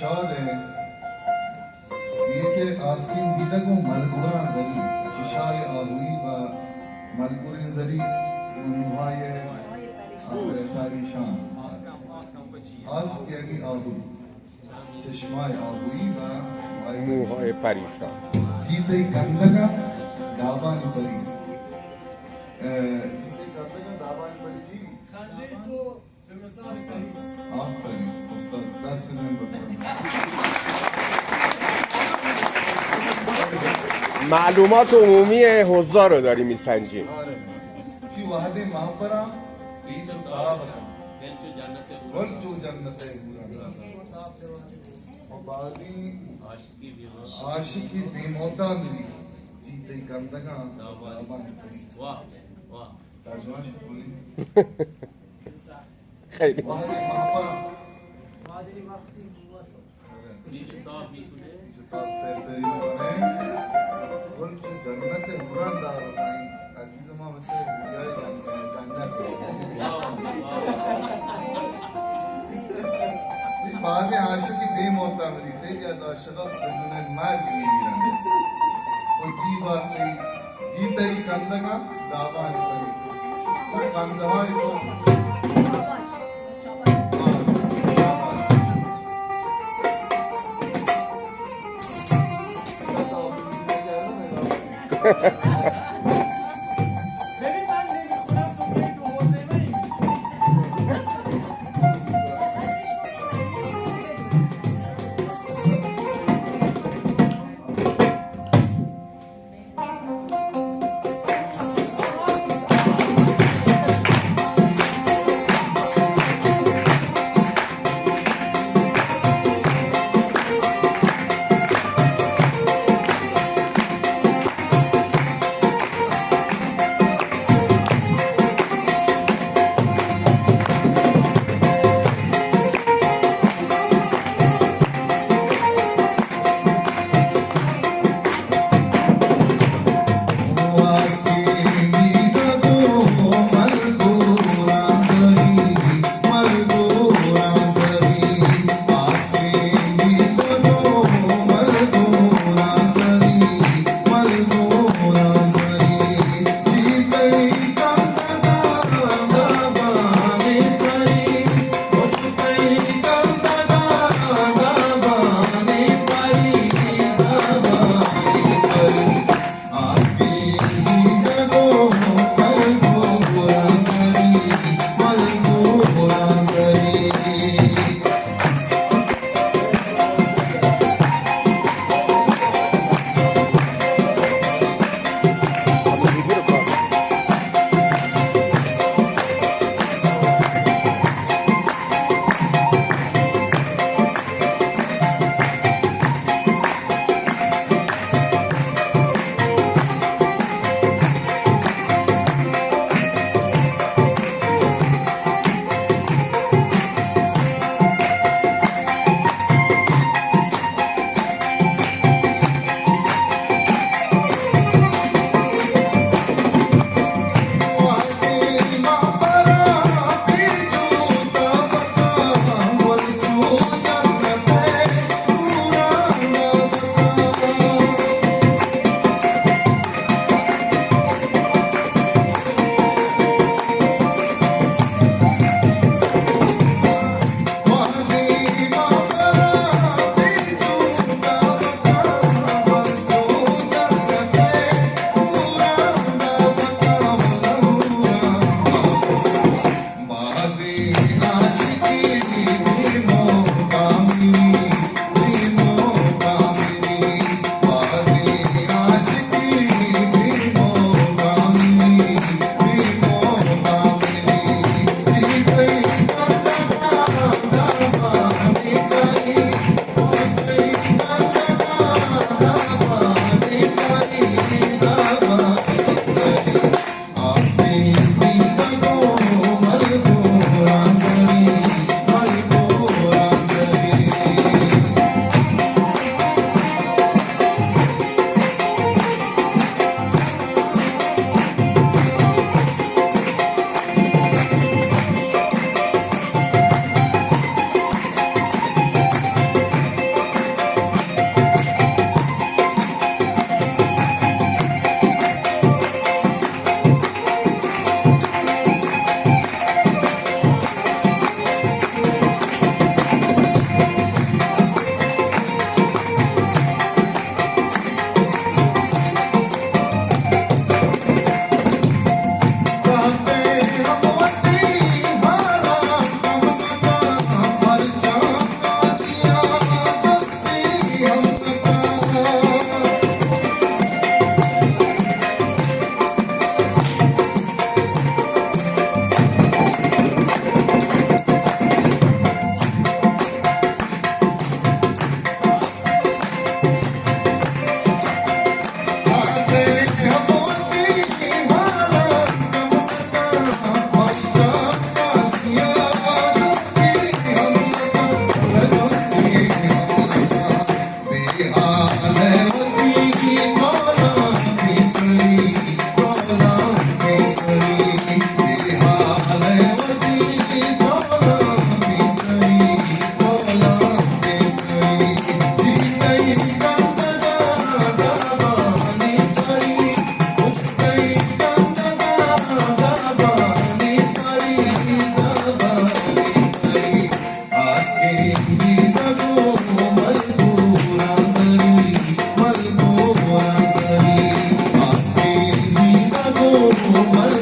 شاد یکی آسکین دیده کو ملگوران زری چشای آبویی و ملگورین زری موهای پریشان آسک یعنی آبو چشمای آبویی و موهای پریشان جیته گندگا دابانی پری جیته گندگا دابانی پری چی؟ خنده تو به مثال آفرین استاد دست بزن معلومات عمومی حضار رو داری میسنجیم. آره چی واحد محفرم گل چو جنت و بعضی عاشقی بیموتا میری جیتے گندگا دابانی پری ترجمه شد بولی خیلی واحد محفرم کتاب فرفری میکنه گل چو جنت بران دار بتائیں عزیز ما مثل رویای جنت بعضی عاشقی بیم ہوتا میری خیلی از عاشقا بدون مرگ میمیرن و جیواتی جیتایی کندگا دابانی پری کنده های تو ببین من نمیخونم تو بیای تو حوزه من این من